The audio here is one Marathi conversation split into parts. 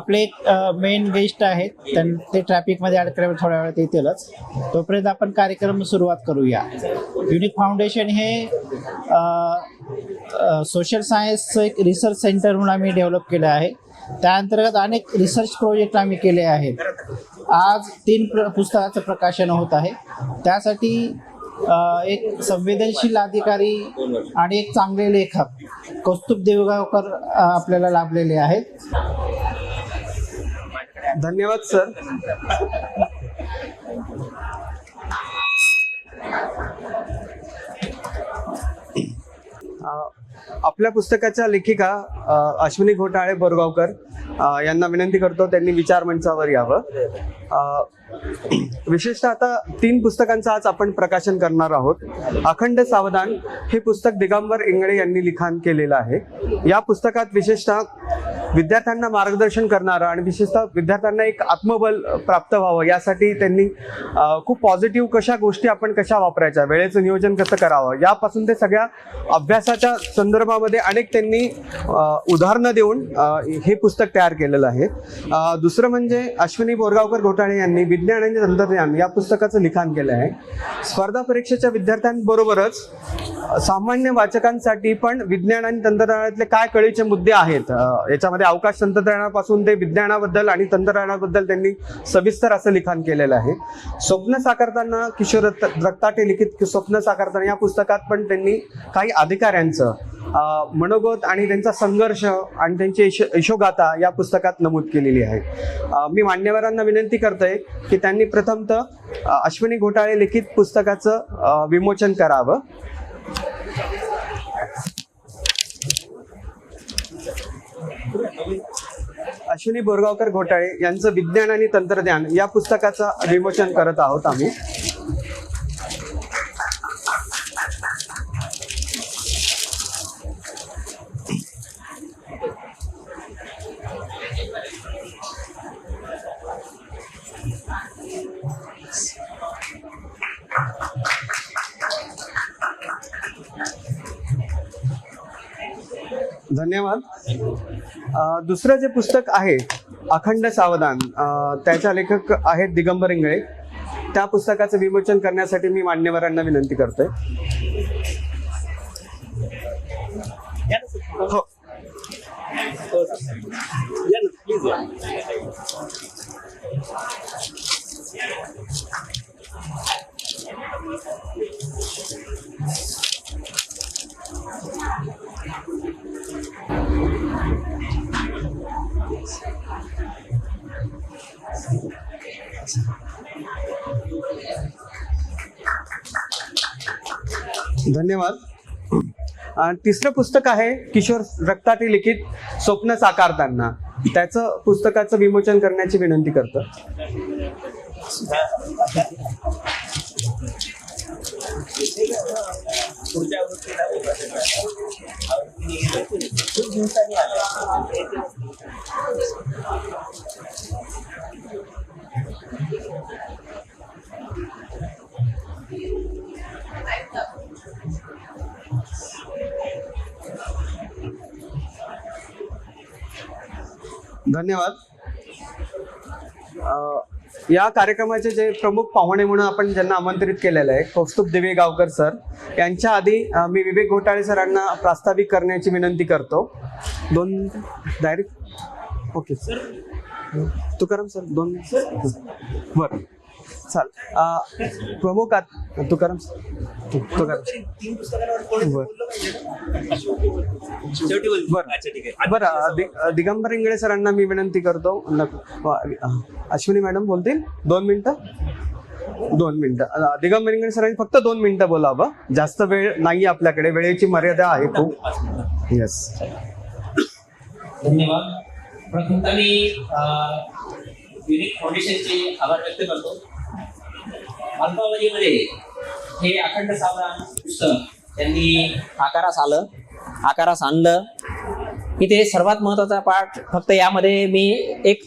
आपले एक मेन गेस्ट आहेत, ते ट्रॅफिकमध्ये अडकल्यावर थोड्या वेळात येतीलच. तोपर्यंत आपण कार्यक्रम सुरुवात करूया. युनिक फाउंडेशन हे सोशल सायन्सचं एक रिसर्च सेंटर म्हणून आम्ही डेव्हलप केलं आहे. त्या अंतर्गत अनेक रिसर्च प्रोजेक्ट आम्ही केले आहेत. आज 3 पुस्तकाचं प्रकाशन होत आहे. त्यासाठी एक संवेदनशील अधिकारी आणि एक चांगले लेखक कौस्तुभ देवगावकर आपल्याला लाभलेले आहेत. धन्यवाद सर. आपल्या पुस्तकाच्या लेखिका अश्विनी घोटाळे बोरगावकर यांना विनंती करतो त्यांनी विचार मंचावर यावं. विशेषतः आता 3 पुस्तकांचं आज आपण प्रकाशन करणार आहोत. अखंड सावधान हे पुस्तक दिगंबर इंगळे यांनी लिखाण केलेलं आहे. या पुस्तकात विशेषतः विद्यार्थ्यांना मार्गदर्शन करणारं आणि विशेषतः विद्यार्थ्यांना एक आत्मबल प्राप्त व्हावं यासाठी त्यांनी खूप पॉझिटिव्ह कशा गोष्टी आपण कशा वापरायच्या, वेळेचं नियोजन कसं करावं यापासून ते सगळ्या अभ्यासाच्या संदर्भामध्ये अनेक त्यांनी उदाहरणं देऊन हे पुस्तक तयार केलेलं आहे. दुसरं म्हणजे अश्विनी बोरगावकर घोटाळे यांनी विज्ञान आणि तंत्रज्ञान या पुस्तकाचं लिखाण केलं आहे. स्पर्धा परीक्षेच्या विद्यार्थ्यांबरोबरच सामान्य वाचकांसाठी पण विज्ञान आणि तंत्रज्ञानातले काय कळीचे मुद्दे आहेत, याच्यामध्ये अवकाश तंत्रज्ञानापासून ते विज्ञानाबद्दल आणि तंत्रज्ञानाबद्दल त्यांनी सविस्तर असं लिखाण केलेलं आहे. स्वप्न साकारताना किशोर रक्ताटे लिखित स्वप्न साकारताना या पुस्तकात पण त्यांनी काही अधिकाऱ्यांचं मनोगत आणि त्यांचा संघर्ष आणि त्यांची यशोगाथा या पुस्तकात नमूद केलेली आहे. मी मान्यवरांना विनंती करतोय की त्यांनी प्रथमतः अश्विनी घोटाळे लिखित पुस्तकाचं विमोचन करावं. अश्विनी बोरगावकर घोटाळे यांचं विज्ञान आणि तंत्रज्ञान या पुस्तकाचं विमोचन करत आहोत आम्ही. धन्यवाद. दुसरं जे पुस्तक आहे अखंड सावधान, त्याच्या लेखक आहेत दिगंबर इंगळे. त्या पुस्तकाचं विमोचन करण्यासाठी मी मान्यवरांना विनंती करतोय. हो. धन्यवाद. तिसरं पुस्तक आहे किशोर रक्ताटे लिखित स्वप्न साकारताना. त्याचं पुस्तकाचं विमोचन करण्याची विनंती करतो. धन्यवाद. या कार्यक्रमाचे जे प्रमुख पाहुणे म्हणून आपण ज्यांना आमंत्रित केलेलं आहे कौस्तुभ देवेगावकर सर, यांच्या आधी मी विवेक घोटाळे सरांना प्रास्ताविक करण्याची विनंती करतो. 2 direct. Okay sir. Tukaram sir 2 बरं चाल. प्रमुख तुकाराम बरं. दिगंबर इंगळे सरांना मी विनंती करतो. अश्विनी मॅडम बोलतील 2 मिनिटं. 2 मिनिटं. दिगंबर इंगळे सरांनी फक्त 2 मिनिटं बोलावं. जास्त वेळ नाही आपल्याकडे, वेळेची मर्यादा आहे खूप. येस. धन्यवाद. प्रथमतः मी युनिक फाउंडेशनचे आभार व्यक्त करतो. अल्पावधीमध्ये हे अखंड सावधान पुस्तक त्यांनी आकारास आणलं. इथे सर्वात महत्त्वाचा पाठ फक्त यामध्ये मी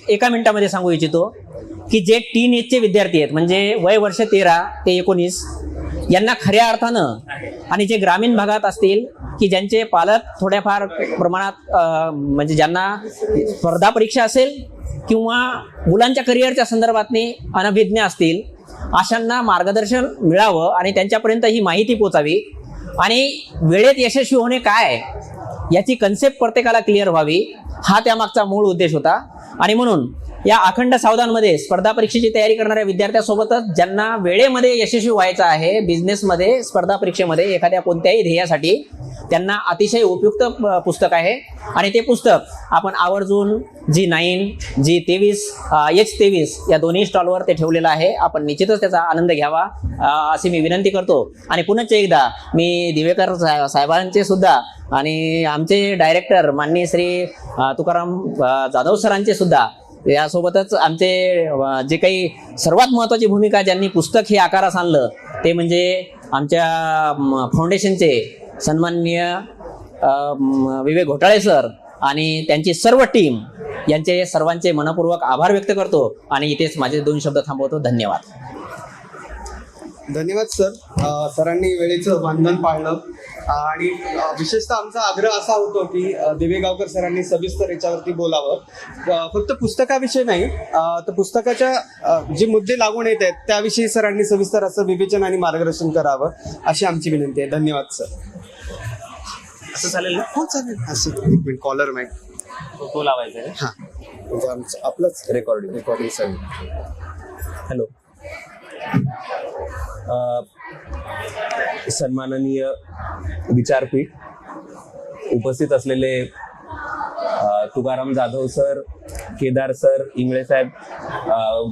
एका मिनिटामध्ये सांगू इच्छितो की जे टीनएजचे विद्यार्थी आहेत, म्हणजे वय वर्ष 13 ते 19, यांना खऱ्या अर्थानं आणि जे ग्रामीण भागात असतील की ज्यांचे पालक थोड्याफार प्रमाणात म्हणजे ज्यांना स्पर्धा परीक्षा असेल किंवा मुलांच्या करिअरच्या संदर्भातनी अनभिज्ञ असतील अशांना मार्गदर्शन मिळावं आणि त्यांच्यापर्यंत ही माहिती पोचावी आणि वेळेत यशस्वी होणे काय याची कन्सेप्ट प्रत्येकाला क्लिअर व्हावी, हा त्यामागचा मूळ उद्देश होता. आणि म्हणून या अखंड सावधानमध्ये स्पर्धा परीक्षेची तयारी करणाऱ्या विद्यार्थ्यांसोबतच ज्यांना वेळेमध्ये यशस्वी व्हायचं आहे बिझनेसमध्ये, स्पर्धा परीक्षेमध्ये, एखाद्या कोणत्याही ध्येयासाठी, त्यांना अतिशय उपयुक्त पुस्तक आहे. आणि ते पुस्तक आपण आवर्जून G9, G23, H23 या दोन्ही स्टॉलवर ते ठेवलेलं आहे. आपण निश्चितच त्याचा आनंद घ्यावा अशी मी विनंती करतो. आणि पुनश्च एकदा मी दिवेकर साहेबांचे सुद्धा आणि आमचे डायरेक्टर माननीय श्री तुकाराम जाधव सरांचे सुद्धा, यासोबतच आमचे जे काही सर्वात महत्त्वाची भूमिका ज्यांनी पुस्तक हे आकारास आणलं ते म्हणजे आमच्या फाउंडेशनचे सन्माननीय विवेक घोटाळे सर आणि त्यांची सर्व टीम, यांचे सर्वांचे मनपूर्वक आभार व्यक्त करतो आणि इथेच माझे 2 शब्द थांबवतो. धन्यवाद. धन्यवाद सर. सरांनी वेळेचं बंधन पाळलं आणि विशेषतः आमचा आग्रह असा होतो की दिवेगावकर सरांनी सविस्तर याच्यावरती बोलावं. फक्त पुस्तकाविषयी नाही तर पुस्तकाच्या जे मुद्दे लागून येत आहेत त्याविषयी सरांनी सविस्तर असं विवेचन आणि मार्गदर्शन करावं अशी आमची विनंती आहे. धन्यवाद सर. असं चालेल ना? हो चालेल. असं एक मिनिट, कॉलर माईक तो लावायचा आहे. हां, म्हणजे आमचं आपलंच रेकॉर्डिंग सर. हॅलो. सन्माननीय विचारपीठ, उपस्थित असलेले तुकाराम जाधव सर, केदार सर, इंगळे साहेब,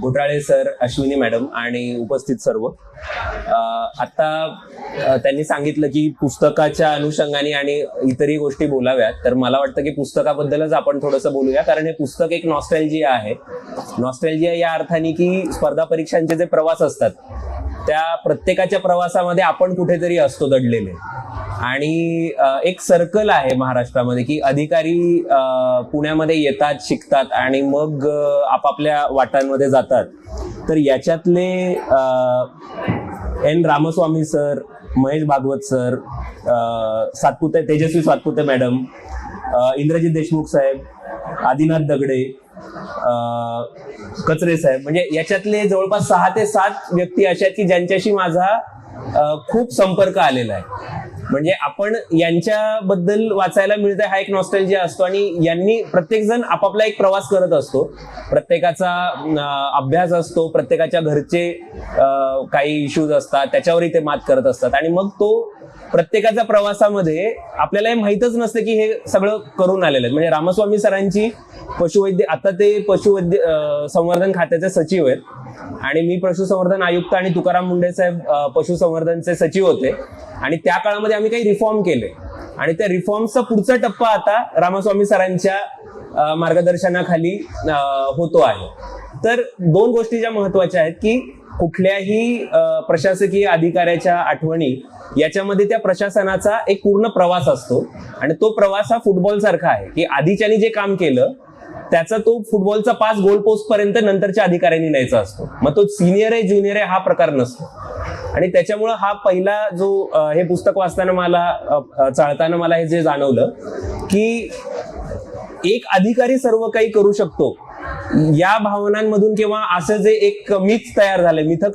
घोटाळे सर, अश्विनी मॅडम आणि उपस्थित सर्व. आता त्यांनी सांगितलं की पुस्तकाच्या अनुषंगाने आणि इतरही गोष्टी बोलाव्यात, तर मला वाटतं की पुस्तकाबद्दलच आपण थोडंसं बोलूया. कारण हे पुस्तक एक नॉस्टॅल्जिया आहे. नॉस्टॅल्जिया या अर्थाने की स्पर्धा परीक्षांचे जे प्रवास असतात त्या प्रत्येकाच्या प्रवासामध्ये आपण कुठेतरी असतो दडलेले. आणि एक सर्कल आहे महाराष्ट्रामध्ये की अधिकारी पुण्यामध्ये येतात, शिकतात आणि मग आपापल्या वाटांमध्ये जातात. तर याच्यातले N Ramaswamy sir, Mahesh Bhagwat sir, Tejaswi Satpute madam, Indrajit Deshmukh साहेब, आदिनाथ दगडे, कचरे साहेब, म्हणजे याच्यातले जवळपास 6 ते 7 व्यक्ती अशा आहेत की ज्यांच्याशी माझा खूप संपर्क आलेला आहे. म्हणजे आपण यांच्याबद्दल वाचायला मिळतंय हा एक नॉस्टॅल्जिया असतो. आणि यांनी प्रत्येक जण आपापला एक प्रवास करत असतो, प्रत्येकाचा अभ्यास असतो, प्रत्येकाच्या घरचे काही इश्यूज असतात त्याच्यावरही ते मात करत असतात. आणि मग तो प्रत्येकाच्या प्रवासामध्ये आपल्याला हे माहीतच नसतं की हे सगळं करून आलेलं आहे. म्हणजे रामस्वामी सरांची पशुवैद्य, आता ते पशुवैद्य संवर्धन खात्याचे सचिव आहेत आणि मी पशुसंवर्धन आयुक्त आणि तुकाराम मुंडे साहेब पशुसंवर्धनचे सचिव होते. आणि त्या काळामध्ये आम्ही काही रिफॉर्म केले आणि त्या रिफॉर्मचा पुढचा टप्पा आता रामस्वामी सरांच्या मार्गदर्शनाखाली होतो आहे. तर 2 गोष्टी ज्या महत्वाच्या आहेत की कुठल्याही प्रशासकीय अधिकाऱ्याच्या आठवणी याच्यामध्ये त्या प्रशासनाचा एक पूर्ण प्रवास असतो. आणि तो प्रवास हा फुटबॉल सारखा आहे की आधीच्यानी जे काम केलं त्याचा तो फुटबॉलचा पास गोल पोस्ट पर्यंत नंतरच्या अधिकाऱ्यांनी न्यायचा असतो. मग तो सिनियर आहे ज्युनियर आहे हा प्रकार नसतो. आणि त्याच्यामुळं हा पहिला जो हे पुस्तक वाचताना मला चाळताना मला हे जे जाणवलं की एक अधिकारी सर्व काही करू शकतो या भावनांमधून किंवा असं जे एक मिथक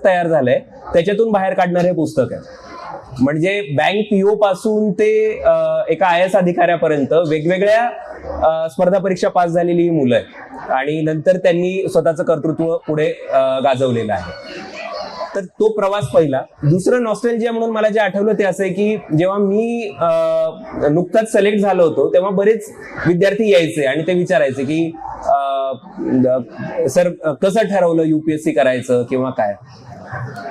तयार झालंय त्याच्यातून बाहेर काढणारे हे पुस्तक आहे. म्हणजे बँक पीओ पासून ते एका IAS अधिकाऱ्यापर्यंत वेगवेगळ्या स्पर्धा परीक्षा पास झालेली ही मुलं आहेत आणि नंतर त्यांनी स्वतःचं कर्तृत्व पुढे गाजवलेलं आहे. तर तो प्रवास पहिला. दुसरं नॉस्टॅल्जिया म्हणून मला जे आठवलं ते असं आहे की जेव्हा मी नुकताच सिलेक्ट झालो होतो तेव्हा बरेच विद्यार्थी यायचे आणि ते विचारायचे की सर कसं ठरवलं UPSC करायचं किंवा काय.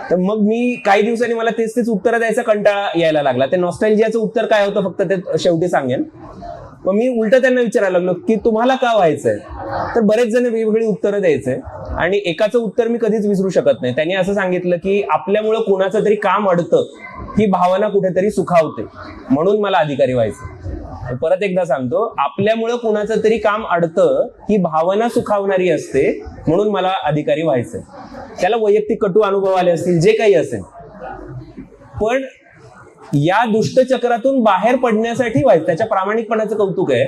तर मग मी काही दिवसांनी मला तेच उत्तर द्यायचा कंटाळा यायला लागला. ते नॉस्टॅल्जियाचं उत्तर काय होतं फक्त ते शेवटी सांगेन. मग मी उलट त्यांना विचारायला लागलो की तुम्हाला का व्हायचंय. तर बरेच जण वेगवेगळी उत्तरं द्यायचे आणि एकाचं उत्तर मी कधीच विसरू शकत नाही. त्यांनी असं सांगितलं की आपल्यामुळं कुणाचं तरी काम अडतं ही भावना कुठेतरी सुखावते म्हणून मला अधिकारी व्हायचं. परत एकदा सांगतो, आपल्यामुळं कुणाचं तरी काम अडतं ही भावना सुखावणारी असते म्हणून मला अधिकारी व्हायचंय. त्याला वैयक्तिक कटू अनुभव आले असतील जे काही असेल, पण या दुष्टचक्रातून बाहेर पडण्यासाठी व्हायचं. त्याच्या प्रामाणिकपणाचं कौतुक आहे,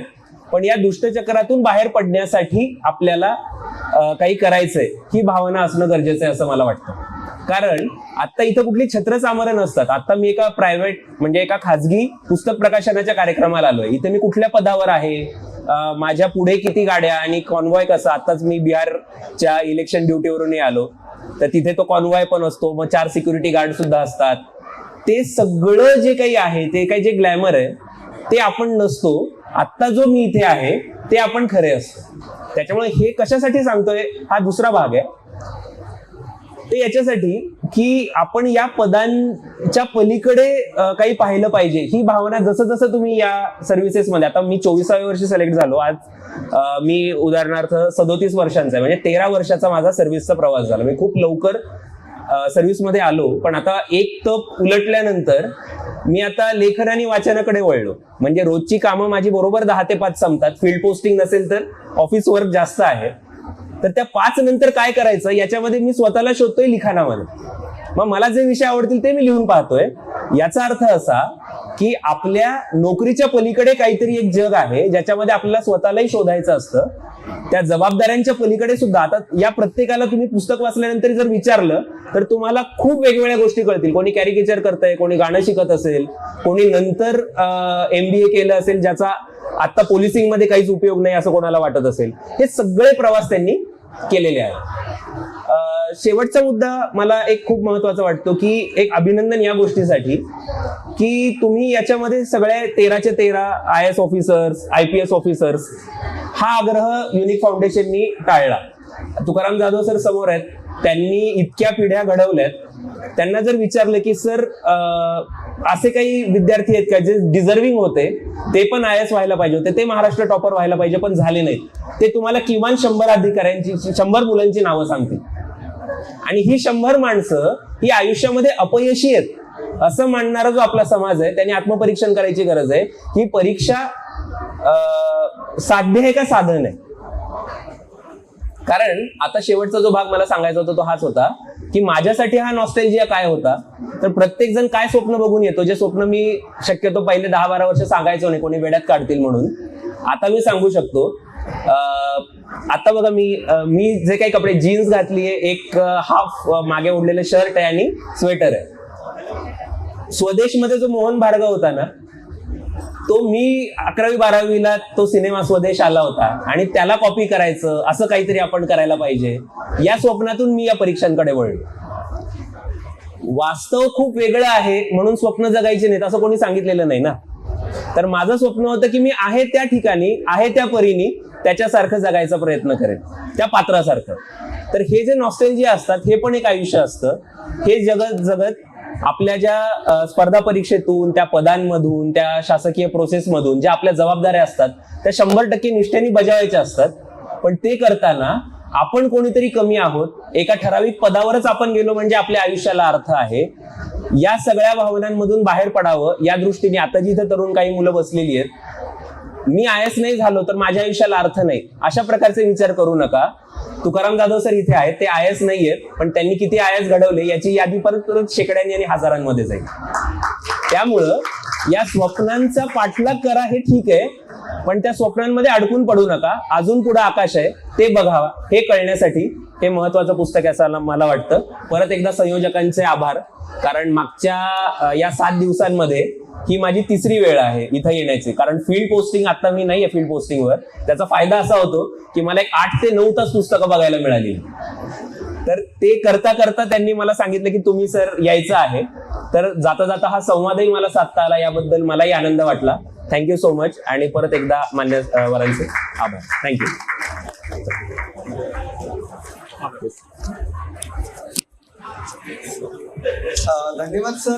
पण या दुष्टचक्रातून बाहेर पडण्यासाठी आपल्याला काही करायचंय ही भावना असणं गरजेचं आहे असं मला वाटतं. कारण आता इथं कुठली छत्रचामरं नसतात. आता मी एका प्रायव्हेट म्हणजे एका खाजगी पुस्तक प्रकाशनाच्या कार्यक्रमाला आलोय. इथे मी कुठल्या पदावर आहे, माझ्या पुढे किती गाड्या आणि कॉन्वॉय कसं, आताच मी बिहारच्या इलेक्शन ड्युटीवरूनही आलो, तर तिथे तो कॉन्वॉय पण असतो, मग 4 सिक्युरिटी गार्ड सुद्धा असतात. ते सगळं जे काही आहे, ते काही जे ग्लॅमर आहे ते आपण नसतो. आत्ता जो मी इथे आहे ते आपण खरे असतो. त्याच्यामुळे हे कशासाठी सांगतोय हा दुसरा भाग आहे. ते याच्यासाठी की आपण या पदांच्या पलीकडे काही पाहिलं पाहिजे ही भावना. जसं जसं तुम्ही या सर्व्हिसेसमध्ये, आता मी 24व्या वर्षी सिलेक्ट झालो, आज मी उदाहरणार्थ 37 वर्षांचा आहे, म्हणजे 13 वर्षाचा माझा सर्व्हिसचा प्रवास झाला. मी खूप लवकर सर्व्हिसमध्ये आलो, पण आता एक तप उलटल्यानंतर मी आता लेखन आणि वाचनाकडे वळलो. म्हणजे रोजची कामं माझी बरोबर 10 ते 5 संपतात. फील्ड पोस्टिंग नसेल तर ऑफिस वर्क जास्त आहे, तर त्या 5 नंतर काय करायचं याच्यामध्ये मी स्वतःला शोधतोय लिखाणामध्ये. मग मला जे विषय आवडतील ते मी लिहून पाहतोय. याचा अर्थ असा की आपल्या नोकरीच्या पलीकडे काहीतरी एक जग आहे ज्याच्यामध्ये आपल्याला स्वतःलाही शोधायचं असतं. त्या जबाबदाऱ्यांच्या पलीकडे सुद्धा आता या प्रत्येकाला तुम्ही पुस्तक वाचल्यानंतर जर विचारलं तर तुम्हाला खूप वेगवेगळ्या गोष्टी कळतील. कोणी कॅरिकेचर करतंय, कोणी गाणं शिकत असेल, कोणी नंतर MBA केलं असेल ज्याचा आता पोलिसिंग मध्ये काहीच उपयोग नाही असं कोणाला वाटत असेल. हे सगळे प्रवास त्यांनी केलेले आहेत. शेवटचा मुद्दा मला एक खूप महत्वाचा वाटतो की एक अभिनंदन या गोष्टीसाठी की तुम्ही याच्यामध्ये सगळे 13चे 13 IAS ऑफिसर्स, IPS ऑफिसर्स हा आग्रह युनिक फाउंडेशननी टाळला. तुकाराम जाधव सर समोर आहेत, त्यांनी इतक्या पिढ्या घडवल्यात. त्यांना जर विचारलं की सर असे काही विद्यार्थी आहेत का जे डिझर्विंग होते, ते पण IAS व्हायला पाहिजे होते, ते महाराष्ट्र टॉपर व्हायला पाहिजे पण झाले नाहीत, ते तुम्हाला किमान 100 अधिकाऱ्यांची 100 मुलांची नावं सांगतील. आणि ही 100 माणसं ही आयुष्यामध्ये अपयशी आहेत असं मानणारा जो आपला समाज आहे त्याने आत्मपरीक्षण करायची गरज आहे. ही परीक्षा साध्य आहे का साधन आहे? कारण आता शेवटचा जो भाग मला सांगायचा होता तो हाच होता की माझ्यासाठी हा नॉस्टॅल्जिया काय होता. तर प्रत्येक जण काय स्वप्न बघून येतो, जे स्वप्न मी शक्यतो पहिले 10-12 वर्ष सांगायचो नाही, कोणी वेड्यात काढतील म्हणून, आता मी सांगू शकतो. आता बघा मी जे काही कपडे, जीन्स घातली आहे, एक हाफ मागे ओढलेलं शर्ट आहे आणि स्वेटर आहे. स्वदेशमध्ये जो मोहन भार्गव होता ना, तो मी 11वी-12वीला तो सिनेमा स्वदेश आला होता आणि त्याला कॉपी करायचं, असं काहीतरी आपण करायला पाहिजे, या स्वप्नातून मी या परीक्षांकडे वळलो. वास्तव खूप वेगळं आहे म्हणून स्वप्न जगायचे नाहीत असं कोणी सांगितलेलं नाही ना. तर माझं स्वप्न होतं की मी आहे त्या ठिकाणी, आहे त्या परीने त्याच्यासारखं जगायचा प्रयत्न करेन, त्या पात्रासारखं. तर हे जे नॉस्टॅल्जिया असतात हे पण एक आयुष्य असतं. हे जगत जगत आपल्या ज्या स्पर्धा परीक्षेतून, त्या पदांमधून, त्या शासकीय प्रोसेसमधून ज्या आपल्या जबाबदाऱ्या असतात त्या 100% निष्ठेने बजावायच्या असतात. पण ते करताना आपण कोणीतरी कमी आहोत, एका ठराविक पदावरच आपण गेलो म्हणजे आपल्या आयुष्याला अर्थ आहे. या सगळ्या भावनांमधून बाहेर पडावं या दृष्टीने आता जिथे तरुण काही मुलं बसलेली आहेत, मी IAS नाही झालो तर माझ्या आयुष्याला अर्थ नाही, अशा प्रकारचे विचार करू नका. तुकाराम जाधव सर इथे आहेत, ते IAS नाही आहेत, पण त्यांनी किती IAS घडवले याची यादी परत शेकड्यांनी आणि हजारांमध्ये जाईल. त्यामुळं या स्वप्नांचा पाठलाग करा हे ठीक आहे, पण त्या स्वप्नांमध्ये अडकून पडू नका. अजून पुढे आकाश आहे ते बघावा, हे कळण्यासाठी हे महत्वाचं पुस्तक असं मला वाटतं. परत एकदा संयोजकांचे आभार, कारण मागच्या या 7 दिवसांमध्ये ही माझी 3री वेळ आहे इथं येण्याची. कारण फील्ड पोस्टिंग आता मी नाहीये फील्ड पोस्टिंगवर, त्याचा फायदा असा होतो की मला एक 8 ते 9 तास पुस्तकं बघायला मिळाली. तर ते करता करता त्यांनी मला सांगितलं की तुम्ही सर यायचं आहे. तर जाता जाता हा संवादही मला साधता आला, याबद्दल मलाही आनंद वाटला. Thank you so much. आणि परत एकदा मान्यवरांचे आभार. थँक्यू. धन्यवाद सर.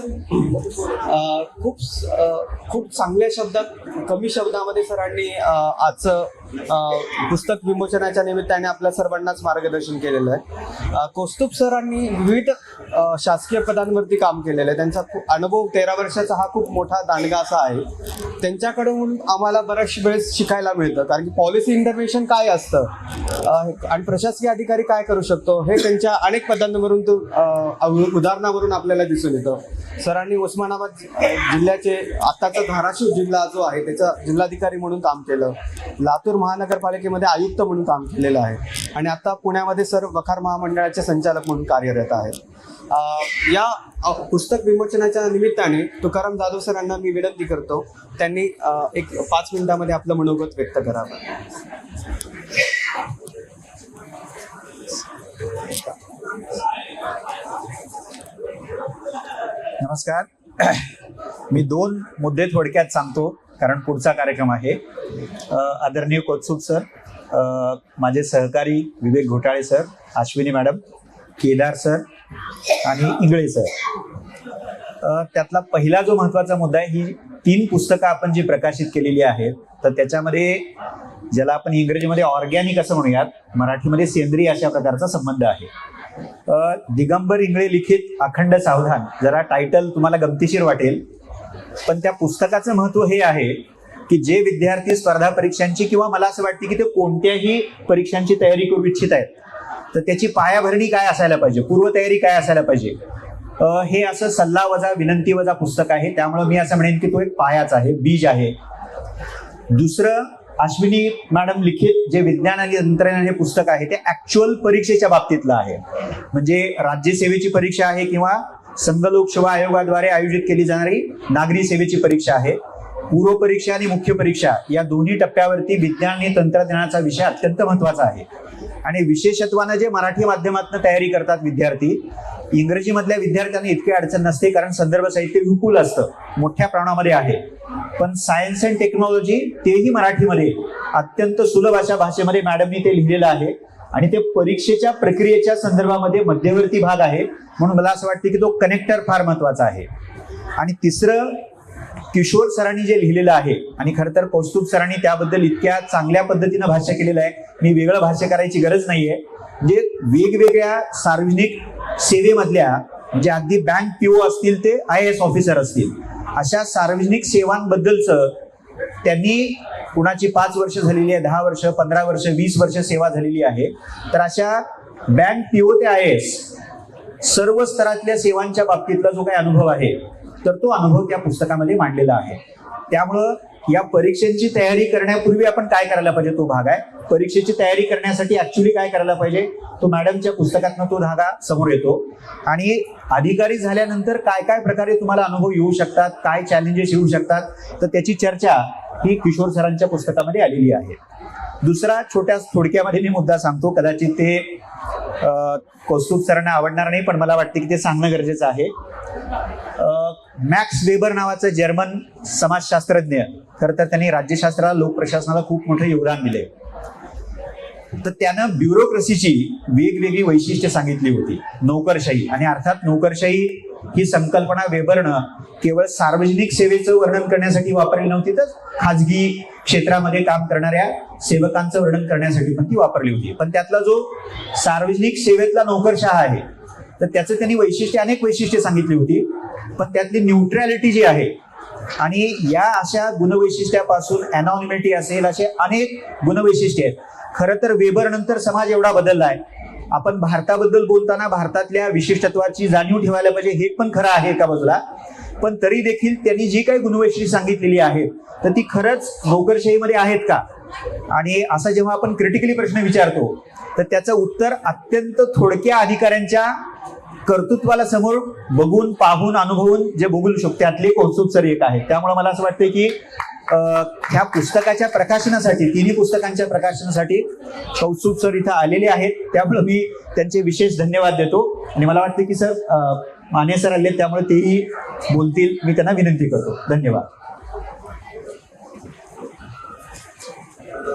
खूप चांगल्या शब्दात, कमी शब्दामध्ये सरांनी आजचं पुस्तक विमोचनाच्या निमित्ताने आपल्या सर्वांनाच मार्गदर्शन केलेलं आहे. कौस्तुभ सरांनी विविध शासकीय पदांवरती काम केलेलं आहे. त्यांचा अनुभव 13 वर्षाचा हा खूप मोठा दांडगा असा आहे. त्यांच्याकडून आम्हाला बऱ्याच वेळेस शिकायला मिळतं, कारण की पॉलिसी इंटरव्हेन्शन काय असतं आणि प्रशासकीय अधिकारी काय करू शकतो हे त्यांच्या अनेक पदांवरून उदाहरणावरून आपल्याला दिसून येतं. सरांनी उस्मानाबाद जिल्ह्याचे आत्ताचा धाराशिव जिल्हा जो आहे त्याचा जिल्हाधिकारी म्हणून काम केलं, लातूर महानगरपालिकेमध्ये आयुक्त म्हणून काम केलेलं आहे आणि आता पुण्यामध्ये सर वखार महामंडळाचे संचालक म्हणून कार्यरत आहेत. या पुस्तक विमोचनाच्या निमित्ताने तुकाराम जाधव सरांना मी विनंती करतो, त्यांनी एक 5 मिनिटांमध्ये आपलं मनोगत व्यक्त करावं. नमस्कार. मी 2 मुद्दे थोडक्यात सांगतो कारण पुढचा कार्यक्रम आहे. आदरणीय कौस्तुभ सर, माझे सहकारी विवेक घोटाळे sir, Ashwini madam, Kedar sir आणि इंगळे सर. त्यातला पहिला जो महत्त्वाचा मुद्दा आहे, ही 3 पुस्तकं आपण जी प्रकाशित केलेली आहेत, तर त्याच्यामध्ये ज्याला आपण इंग्रजीमध्ये ऑर्गॅनिक असं म्हणूयात, मराठीमध्ये सेंद्रिय अशा प्रकारचा संबंध आहे. दिगंबर इंगळे लिखित अखंड सावधान, जरा टायटल तुम्हाला गमतीशीर वाटेल, पण त्या पुस्तकाचं महत्त्व हे आहे की जे विद्यार्थी स्पर्धा परीक्षांची किंवा मला असं वाटते की ते कोणत्याही परीक्षांची तयारी करू इच्छित आहेत, तर त्याची पायाभरणी काय असायला पाहिजे, पूर्वतयारी काय असायला पाहिजे, हे असं सल्ला वजा विनंती वजा पुस्तक आहे. त्यामुळे मी असं म्हणेन की तो एक पायाच आहे, बीज आहे. दुसरं, अश्विनी मॅडम लिखित जे विज्ञान आणि तंत्रज्ञान हे पुस्तक आहे ते ऍक्च्युअल परीक्षेच्या बाबतीतलं आहे. म्हणजे राज्यसेवेची परीक्षा आहे किंवा संघ लोकसेवा आयोगाद्वारे आयोजित केली जाणारी नागरी सेवेची परीक्षा आहे. पूर्व परीक्षा आणि मुख्य परीक्षा या दोन्ही टप्प्यावरती विज्ञान आणि तंत्रज्ञानाचा विषय अत्यंत महत्वाचा आहे. आणि विशेषत्वानं जे मराठी माध्यमातून तयारी करतात विद्यार्थी, इंग्रजी मधल्या विद्यार्थ्यांना इतकी अडचण नसते कारण संदर्भ साहित्य विपुल असतं, मोठ्या प्रमाणामध्ये आहे. पण सायन्स अँड टेक्नॉलॉजी तेही मराठीमध्ये अत्यंत सुलभ अशा भाषेमध्ये मॅडमनी ते लिहिलेलं आहे आणि ते परीक्षेच्या प्रक्रियेच्या संदर्भामध्ये मध्यवर्ती भाग आहे. म्हणून मला असं वाटतं की तो कनेक्टर फार महत्वाचा आहे. आणि तिसरं, किशोर सरांनी जे लिहिलेलं आहे आणि खरं तर कौस्तुभ सरांनी त्याबद्दल इतक्या चांगल्या पद्धतीनं भाष्य केलेलं आहे, मी वेगळं भाष्य करायची गरज नाहीये. म्हणजे वेगवेगळ्या सार्वजनिक सेवेमधल्या, म्हणजे अगदी बँक पीओ असतील ते IAS ऑफिसर असतील, अशा सार्वजनिक सेवांबद्दलचं त्यांनी, कुणाची 5 वर्ष झालेली आहे, 10 वर्ष, 15 वर्ष, 20 वर्ष सेवा झालेली आहे, तर अशा बँक पीओ ते IAS सर्व स्तरातल्या सेवांच्या बाबतीतला जो काही अनुभव आहे, तर तो अनुभव त्या पुस्तकामध्ये मांडलेला आहे. त्यामुळं या परीक्षेची तयारी करण्यापूर्वी आपण काय करायला पाहिजे तो भाग आहे. परीक्षेची तयारी करण्यासाठी ऍक्च्युली काय करायला पाहिजे तो मॅडमच्या पुस्तकातनं तो धागा समोर येतो. आणि अधिकारी झाल्यानंतर काय काय प्रकारे तुम्हाला अनुभव येऊ शकतात, काय चॅलेंजेस येऊ शकतात, तर त्याची चर्चा ही किशोर सरांच्या पुस्तकामध्ये आलेली आहे. दुसरा छोट्या थोडक्यामध्ये मी मुद्दा सांगतो, कदाचित ते कौस्तुभ सरांना आवडणार नाही, पण मला वाटते की ते सांगणं गरजेचं आहे. मॅक्स वेबर नावाचं जर्मन समाजशास्त्रज्ञ, खरं तर त्यांनी राज्यशास्त्राला, लोकप्रशासनाला खूप मोठं योगदान दिलंय. तर त्यानं ब्युरोक्रेसीची वेगवेगळी वैशिष्ट्ये सांगितली होती. नोकरशाही, आणि अर्थात नोकरशाही ही संकल्पना वेबरनं केवळ सार्वजनिक सेवेचं वर्णन करण्यासाठी वापरली नव्हती, तर खाजगी क्षेत्रामध्ये काम करणाऱ्या सेवकांचं वर्णन करण्यासाठी पण ती वापरली होती. पण त्यातला जो सार्वजनिक सेवेतला नोकरशाह आहे, तर त्याचं त्यांनी अनेक वैशिष्ट्ये सांगितली होती. पण त्यातली न्यूट्रॅलिटी जी आहे, आणि या अशा गुणवैशिष्ट्यापासून अनॉनिमिटी असेल, असे अनेक गुणवैशिष्ट्ये आहेत. खरं तर वेबर नंतर समाज एवढा बदललाय, आपण भारताबद्दल बोलताना भारतातल्या विशिष्टत्वाची जाणीव ठेवायला पाहिजे, हे पण खरं आहे एका बाजूला. पण तरी देखील त्यांनी जी काही गुणवैशिष्ट्ये सांगितलेली आहेत, तर ती खरंच नोकरशाहीमध्ये आहेत का? आणि असा जेव्हा आपण क्रिटिकली प्रश्न विचारतो, तर त्याचं उत्तर अत्यंत थोडक्या अधिकाऱ्यांच्या कर्तृत्वाला समोर बघून, पाहून, अनुभवून जे बघू शकतो त्यातले कौस्तुभ सर एक आहेत. त्यामुळे मला असं वाटतं की ह्या पुस्तकाच्या प्रकाशनासाठी, 3ही पुस्तकांच्या प्रकाशनासाठी कौस्तुभ सर इथं आलेले आहेत. त्यामुळे मी त्यांचे विशेष धन्यवाद देतो. आणि मला वाटतं की सर माने सर आले, त्यामुळे तेही बोलतील, मी त्यांना विनंती करतो. धन्यवाद.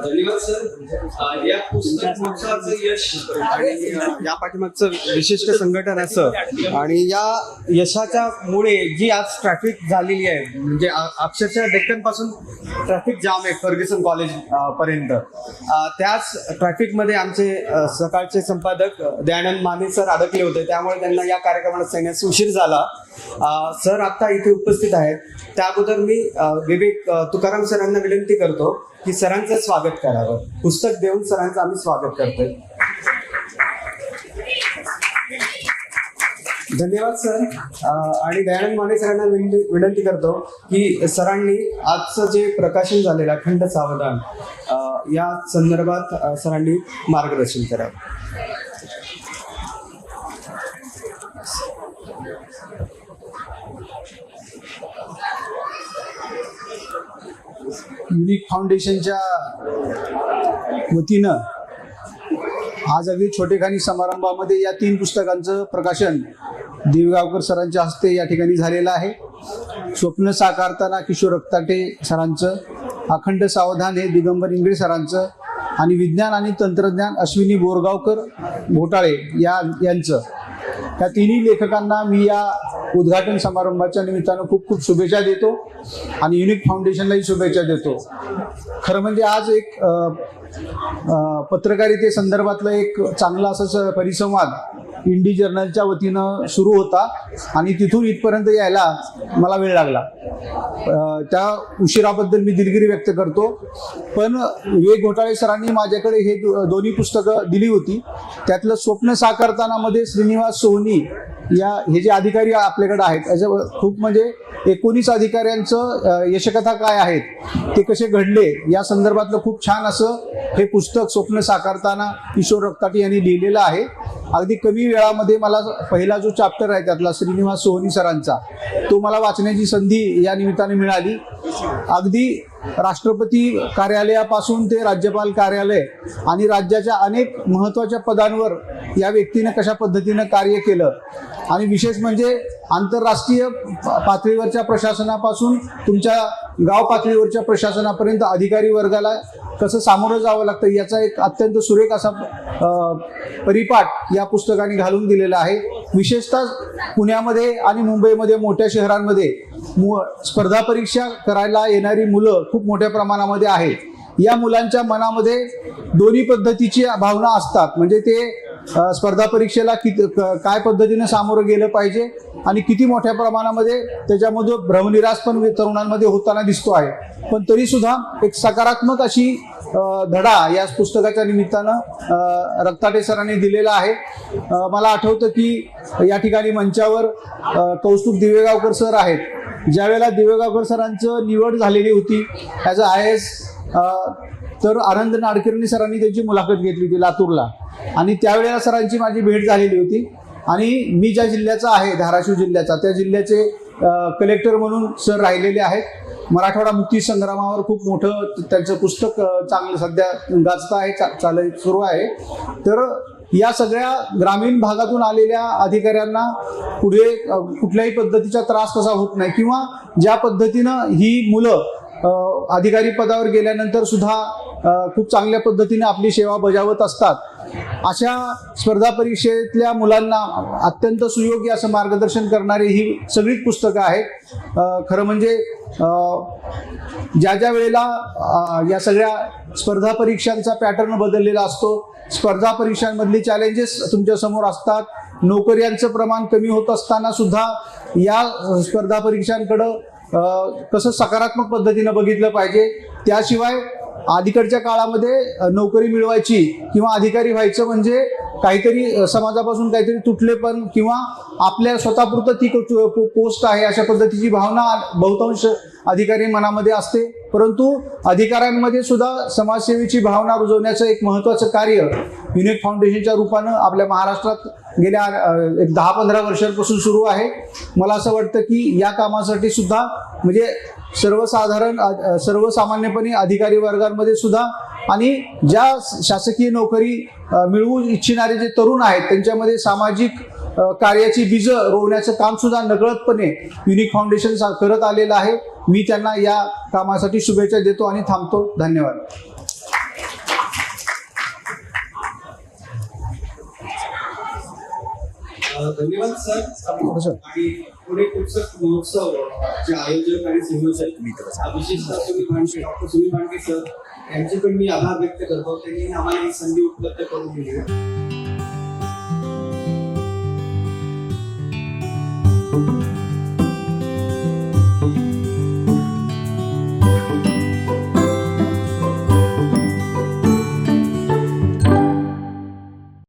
धन्यवाद सर. या पुस्तक महोत्सवाचं यश आणि या पाठीमागचं विशिष्ट संघटन असं, आणि या यशाच्या मुळे जी आज ट्रॅफिक झालेली आहे, म्हणजे अक्षरशः डेक्कन पासून ट्रॅफिक जाम आहे फर्ग्युसन कॉलेज पर्यंत, त्याच ट्रॅफिकमध्ये आमचे सकाळचे संपादक दयानंद माने सर अडकले होते, त्यामुळे त्यांना या कार्यक्रमाला येण्यास उशीर झाला. सर आता इथे उपस्थित आहेत. त्या अगोदर मी विवेक तुकाराम सरांना विनंती करतो की सरांचं स्वागत करावं. पुस्तक देऊन सरांचं आम्ही स्वागत करतोय. धन्यवाद सर. आणि दयानंद माने सरांना विनंती करतो की सरांनी आजचं जे प्रकाशन झालेलं अखंड सावधान या संदर्भात सरांनी मार्गदर्शन करावं. युनिक फाउंडेशनच्या वतीनं आज अगदी छोटेखानी समारंभामध्ये या 3 पुस्तकांचं प्रकाशन देवगावकर सरांच्या हस्ते या ठिकाणी झालेलं आहे. स्वप्न साकारताना किशोर रक्ताटे सरांचं, अखंड सावधान हे दिगंबर इंगळे सरांचं आणि विज्ञान आणि तंत्रज्ञान अश्विनी बोरगावकर घोटाळे यांचं. या तिन्ही लेखकांना मी या उद्घाटन समारंभाच्या निमित्तानं खूप खूप शुभेच्छा देतो आणि युनिक फाउंडेशनलाही शुभेच्छा देतो. खरं म्हणजे आज एक पत्रकारिते संदर्भातलं एक चांगला असाच परिसंवाद इंडी जर्नलच्या वतीनं सुरू होता आणि तिथून इथपर्यंत यायला मला वेळ लागला. त्या उशिराबद्दल मी दिलगिरी व्यक्त करतो. पण विवेक घोटाळे सरांनी माझ्याकडे हे दोन्ही पुस्तकं दिली होती. त्यातलं स्वप्न साकारतानामध्ये श्रीनिवास सोहनी हे जे अधिकारी आपल्याकडे आहेत याचं खूप म्हणजे 19 अधिकाऱ्यांचं यशकथा काय आहेत, ते कसे घडले या संदर्भातलं खूप छान असं हे पुस्तक स्वप्न साकारताना किशोर रक्ताटे यांनी लिहिलेलं आहे. अगदी कमी वेळामध्ये मला पहिला जो चॅप्टर आहे त्यातला श्रीनिवास सोहनी सरांचा तो मला वाचण्याची संधी या निमित्ताने मिळाली. अगदी राष्ट्रपती कार्यालयापासून ते राज्यपाल कार्यालय आणि राज्याच्या अनेक महत्त्वाच्या पदांवर या व्यक्तीने कशा पद्धतीनं कार्य केलं आणि विशेष म्हणजे आंतरराष्ट्रीय पातळीवरच्या प्रशासनापासून तुमच्या गाव पातळीवरच्या प्रशासनापर्यंत अधिकारी वर्गाला कसं सामोरं जावं लागतं याचा एक अत्यंत सुरेख असा परिपाठ या पुस्तकाने घालून दिलेला आहे. विशेषतः पुण्यामध्ये आणि मुंबईमध्ये मोठ्या शहरांमध्ये स्पर्धा परीक्षा करायला येणारी मुलं खूप मोठ्या प्रमाणामध्ये आहेत. या मुलांच्या मनामध्ये दोन्ही पद्धतीची भावना असतात. म्हणजे ते स्पर्धा परीक्षेला काय पद्धतीनं सामोरं गेलं पाहिजे आणि किती मोठ्या प्रमाणामध्ये त्याच्यामधून भ्रमनिरास पण तरुणांमध्ये होताना दिसतो आहे. पण तरी सुद्धा एक सकारात्मक अशी धडा या पुस्तकाच्या निमित्तानं रक्ताटे सरांनी दिलेला आहे. मला आठवतं की या ठिकाणी मंचावर कौस्तुभ दिवेगावकर सर आहेत. ज्यावेळेला दिवेगावकर सरांचं निवड झालेली होती ॲज अ IAS, तर आनंद नाडकर्णी सरांनी त्यांची मुलाखत घेतली होती लातूरला आणि त्यावेळेला सरांची माझी भेट झालेली होती. आणि मी ज्या जिल्ह्याचा आहे धाराशिव जिल्ह्याचा, त्या जिल्ह्याचे कलेक्टर म्हणून सर राहिलेले आहेत. मराठवाडा मुक्ती संग्रामावर खूप मोठं त्यांचं पुस्तक चांगलं सध्या गाजतं आहे, सुरू आहे. तर या सगळ्या ग्रामीण भागातून आलेल्या अधिकाऱ्यांना पुढे कुठल्याही पद्धतीचा त्रास कसा होत नाही किंवा ज्या पद्धतीनं ही मुलं अधिकारी पदावर गेल्यानंतर सुद्धा खूप चांगल्या पद्धतीने आपली सेवा बजावत असतात, अशा स्पर्धा परीक्षेतल्या मुलांना अत्यंत सुयोग्य असं मार्गदर्शन करणारी ही सगळीच पुस्तकं आहेत. खरं म्हणजे ज्या वेळेला या सगळ्या स्पर्धा परीक्षांचा पॅटर्न बदललेला असतो, स्पर्धा परीक्षांमधली चॅलेंजेस तुमच्या समोर असतात, नोकऱ्यांचं प्रमाण कमी होत असताना सुद्धा या स्पर्धा परीक्षांकडं कसं सकारात्मक पद्धतीनं बघितलं पाहिजे. त्याशिवाय अलीकडच्या काळामध्ये नोकरी मिळवायची किंवा अधिकारी व्हायचं म्हणजे काहीतरी समाजापासून काहीतरी तुटलेपण किंवा आपल्या स्वतःपुरतं ती पोस्ट आहे अशा पद्धतीची भावना बहुतांश अधिकारी मनामध्ये असते. परंतु अधिकाऱ्यांमध्ये सुद्धा समाजसेवेची भावना रुजवण्याचं एक महत्त्वाचं कार्य युनिक फाउंडेशनच्या रूपानं आपल्या महाराष्ट्रात गेल्या एक 10-15 वर्षांपासून सुरू आहे. मला असं वाटतं की या कामासाठी सुद्धा म्हणजे सर्वसामान्यपणे अधिकारी वर्गांमध्ये सुद्धा आणि ज्या शासकीय नोकरी मिळवू इच्छिणारे जे तरुण आहेत त्यांच्यामध्ये सामाजिक कार्याची बीजं रोवण्याचं काम सुद्धा नकळतपणे युनिक फाउंडेशन करत आलेलं आहे. मी त्यांना या कामासाठी शुभेच्छा देतो आणि थांबतो. धन्यवाद. धन्यवाद सर. आणि पुणे पुस्तक महोत्सव चे आयोजक आणि संयोजक विशेषतः डॉक्टर सुनील भांडे सर यांचे पण मी आभार व्यक्त करतो. त्यांनी आम्हाला ही संधी उपलब्ध करून दिली.